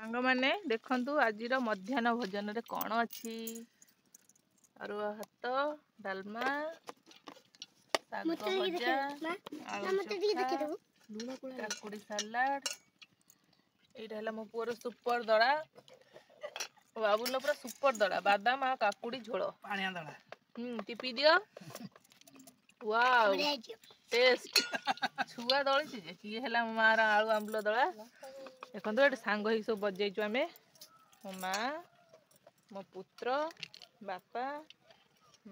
सांग माने देखंतु आजिर मध्याह्न भोजन रे कौन अच्छी अरुआ भात डालमा साग भजा आलू चोखा काकुड़ी सलाड एटा हला मो पुअर सुपर दड़ा बाबुल पूरा सुपर दड़ा बादाम आ काकुड़ी झोल पानिया दड़ा टिपी दियो वाओ टेस्ट छुआ दड़ी जे किए हला मार आलू आंबुल दड़ा देखो ये सांग ही सब बजाइचु आम मो माँ मो पुत्र बापा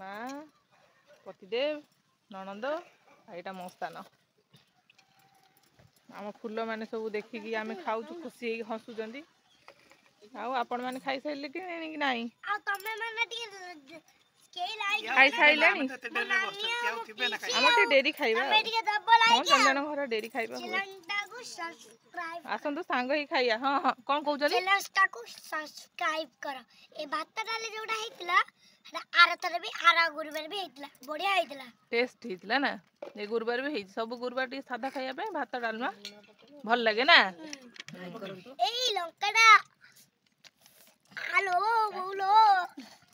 माँ पतिदेव ननंद यहाँ मो स्थान आम फूल मैंने सब देखिकी आम खाऊ खुशी हसुँच आपण मैंने खाई सारे कि नहीं खाई सारे आम डेरी खाइबा जन जन घर डेरी खाइबा आसतु सांग ही खाइया हाँ हाँ कौन कहते सब्सक्राइब कर ए भात डाले जोड़ा हेतिला आर तर भी आर गुरुवार भी हेतिला बढ़िया हेतिला टेस्ट हेतिला ना ए गुरुवार भी हेति सब गुरुवार टी सादा खाइया पे भात डालमा भल लगे ना एई लंकाडा हेलो बोलो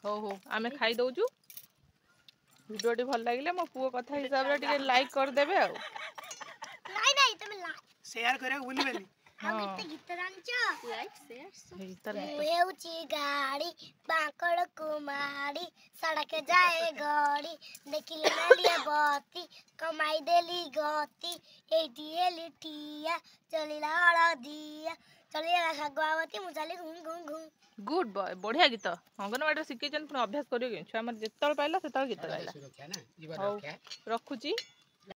हो हो आमे खाई दउचु वीडियो टी भल लागिले मो पुओ कथा हिसाब रे टिके लाइक कर देबे आ नहीं तुम शेयर करे भूली बेनी हां गीत जानछ लाइक शेयर हेउची गाड़ी बाकड़ कुमारी सड़क जाए गड़ी देखिले नालिया बत्ती कमाई देली गति एटी एलिटिया चलिला हळदिया चलिला सगवावती मु चली घुम घुम घुम गुड बॉय बढ़िया गीत अंगनवाड़ी शिखेचन पुणी अभ्यास करियो छुआ मर जेतल पाइला सेतल गीत गाइला हौ रखुची।